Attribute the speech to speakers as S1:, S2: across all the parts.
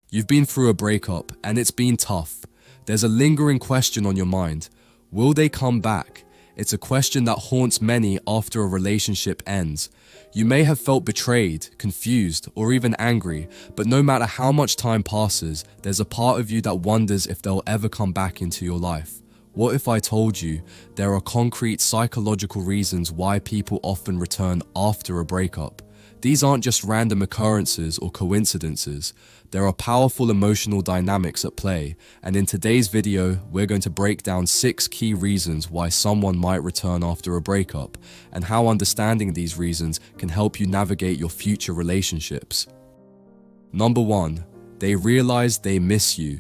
S1: You've been through a breakup and it's been tough. There's a lingering question on your mind. Will they come back? It's a question that haunts many after a relationship ends. You may have felt betrayed, confused, or even angry, but no matter how much time passes, there's a part of you that wonders if they'll ever come back into your life. What if I told you there are concrete psychological reasons why people often return after a breakup? These aren't just random occurrences or coincidences. There are powerful emotional dynamics at play, and in today's video, we're going to break down 6 key reasons why someone might return after a breakup, and how understanding these reasons can help you navigate your future relationships. Number 1. They realize they miss you.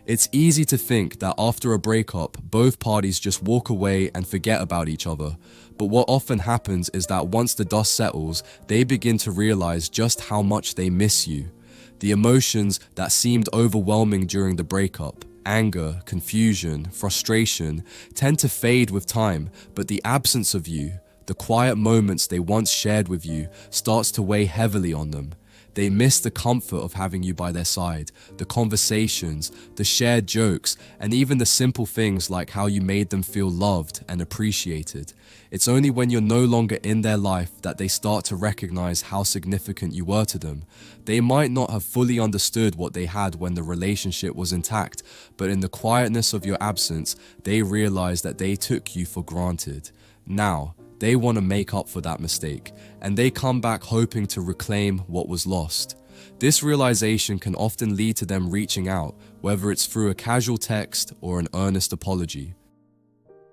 S1: It's easy to think that after a breakup, both parties just walk away and forget about each other. But what often happens is that once the dust settles, they begin to realize just how much they miss you. The emotions that seemed overwhelming during the breakup, anger, confusion, frustration, tend to fade with time, but the absence of you, the quiet moments they once shared with you, starts to weigh heavily on them. They miss the comfort of having you by their side, the conversations, the shared jokes, and even the simple things like how you made them feel loved and appreciated. It's only when you're no longer in their life that they start to recognize how significant you were to them. They might not have fully understood what they had when the relationship was intact, but in the quietness of your absence, they realize that they took you for granted. Now, they want to make up for that mistake, and they come back hoping to reclaim what was lost. This realization can often lead to them reaching out, whether it's through a casual text or an earnest apology.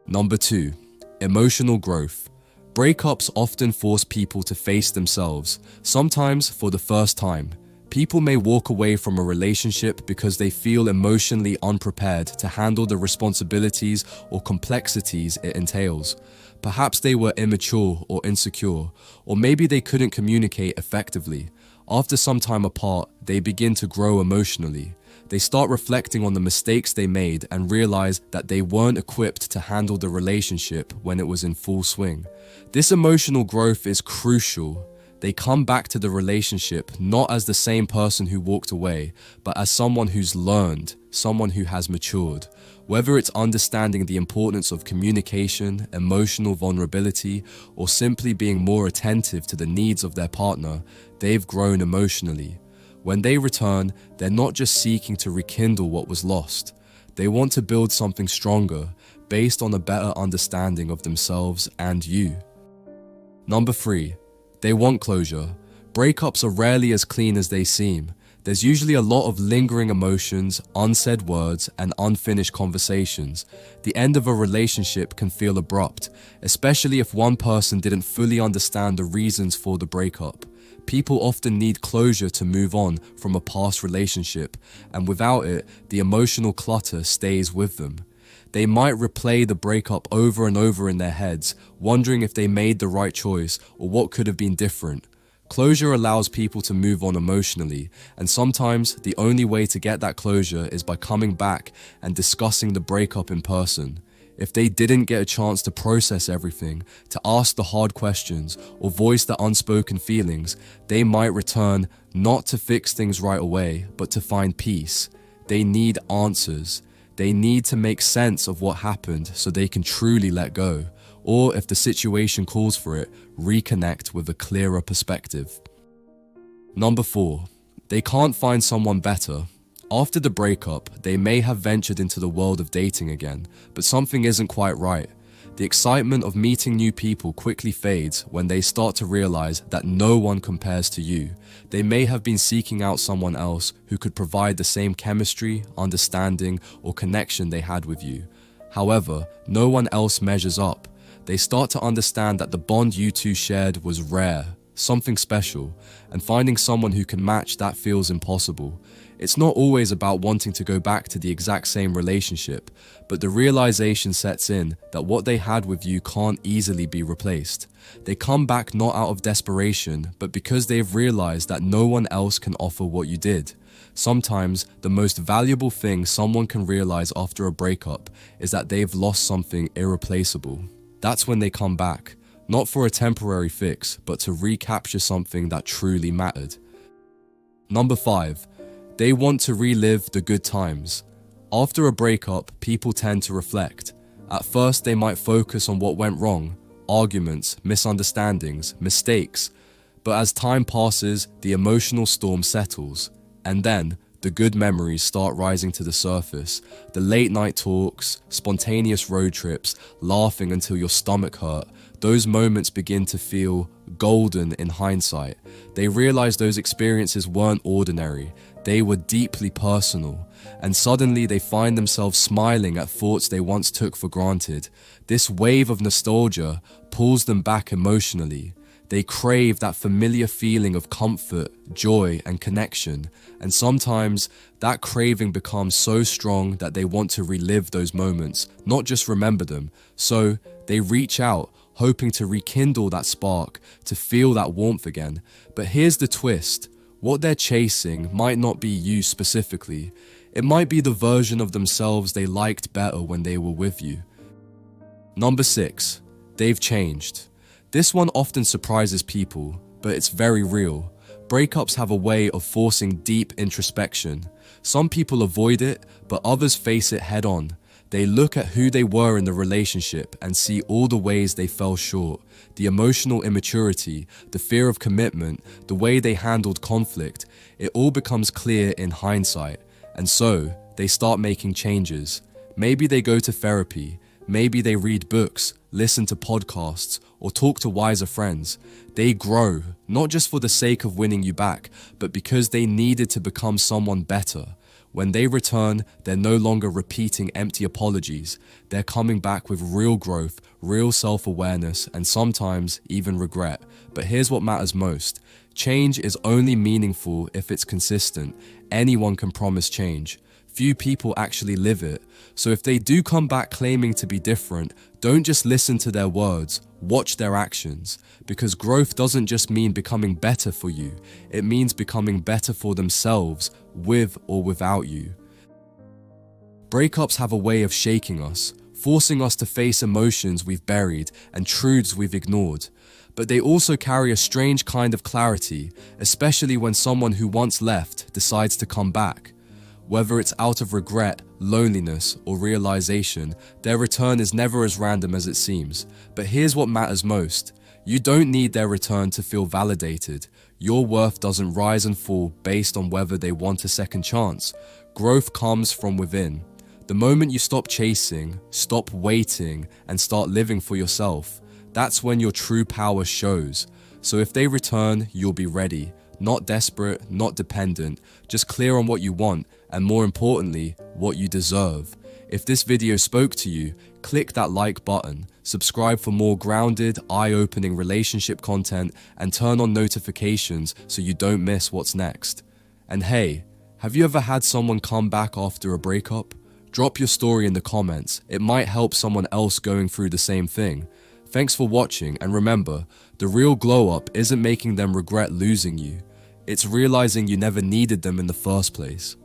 S1: Number 2. Emotional growth. Breakups often force people to face themselves, sometimes for the first time. People may walk away from a relationship because they feel emotionally unprepared to handle the responsibilities or complexities it entails. Perhaps they were immature or insecure, or maybe they couldn't communicate effectively. After some time apart, they begin to grow emotionally. They start reflecting on the mistakes they made and realize that they weren't equipped to handle the relationship when it was in full swing. This emotional growth is crucial. They come back to the relationship not as the same person who walked away, but as someone who's learned, someone who has matured. Whether it's understanding the importance of communication, emotional vulnerability, or simply being more attentive to the needs of their partner, they've grown emotionally. When they return, they're not just seeking to rekindle what was lost. They want to build something stronger, based on a better understanding of themselves and you. Number 3. They want closure. Breakups are rarely as clean as they seem. There's usually a lot of lingering emotions, unsaid words, and unfinished conversations. The end of a relationship can feel abrupt, especially if one person didn't fully understand the reasons for the breakup. People often need closure to move on from a past relationship, and without it, the emotional clutter stays with them. They might replay the breakup over and over in their heads, wondering if they made the right choice or what could have been different. Closure allows people to move on emotionally, and sometimes the only way to get that closure is by coming back and discussing the breakup in person. If they didn't get a chance to process everything, to ask the hard questions, or voice the unspoken feelings, they might return not to fix things right away, but to find peace. They need answers. They need to make sense of what happened so they can truly let go, or if the situation calls for it, reconnect with a clearer perspective. Number 4. They can't find someone better. After the breakup, they may have ventured into the world of dating again, but something isn't quite right. The excitement of meeting new people quickly fades when they start to realize that no one compares to you. They may have been seeking out someone else who could provide the same chemistry, understanding, or connection they had with you. However, no one else measures up. They start to understand that the bond you two shared was rare, something special, and finding someone who can match that feels impossible. It's not always about wanting to go back to the exact same relationship, but the realization sets in that what they had with you can't easily be replaced. They come back not out of desperation, but because they've realized that no one else can offer what you did. Sometimes, the most valuable thing someone can realize after a breakup is that they've lost something irreplaceable. That's when they come back, not for a temporary fix, but to recapture something that truly mattered. Number 5. They want to relive the good times. After a breakup, people tend to reflect. At first, they might focus on what went wrong, arguments, misunderstandings, mistakes. But as time passes, the emotional storm settles. And then, the good memories start rising to the surface. The late night talks, spontaneous road trips, laughing until your stomach hurt. Those moments begin to feel golden in hindsight. They realize those experiences weren't ordinary. They were deeply personal. And suddenly they find themselves smiling at thoughts they once took for granted. This wave of nostalgia pulls them back emotionally. They crave that familiar feeling of comfort, joy, and connection. And sometimes that craving becomes so strong that they want to relive those moments, not just remember them. So they reach out, hoping to rekindle that spark, to feel that warmth again. But here's the twist. What they're chasing might not be you specifically. It might be the version of themselves they liked better when they were with you. Number 6. They've changed. This one often surprises people, but it's very real. Breakups have a way of forcing deep introspection. Some people avoid it, but others face it head on. They look at who they were in the relationship and see all the ways they fell short, the emotional immaturity, the fear of commitment, the way they handled conflict. It all becomes clear in hindsight. And so, they start making changes. Maybe they go to therapy. Maybe they read books, listen to podcasts, or talk to wiser friends. They grow, not just for the sake of winning you back, but because they needed to become someone better. When they return, they're no longer repeating empty apologies. They're coming back with real growth, real self-awareness, and sometimes even regret. But here's what matters most. Change is only meaningful if it's consistent. Anyone can promise change. Few people actually live it. So if they do come back claiming to be different, don't just listen to their words, watch their actions. Because growth doesn't just mean becoming better for you, it means becoming better for themselves, with or without you. Breakups have a way of shaking us, forcing us to face emotions we've buried and truths we've ignored. But they also carry a strange kind of clarity, especially when someone who once left decides to come back. Whether it's out of regret, loneliness, or realization, their return is never as random as it seems. But here's what matters most. You don't need their return to feel validated. Your worth doesn't rise and fall based on whether they want a second chance. Growth comes from within. The moment you stop chasing, stop waiting, and start living for yourself, that's when your true power shows. So if they return, you'll be ready. Not desperate, not dependent, just clear on what you want, and more importantly, what you deserve. If this video spoke to you, click that like button, subscribe for more grounded, eye-opening relationship content, and turn on notifications so you don't miss what's next. And hey, have you ever had someone come back after a breakup? Drop your story in the comments, it might help someone else going through the same thing. Thanks for watching, and remember, the real glow-up isn't making them regret losing you. It's realizing you never needed them in the first place.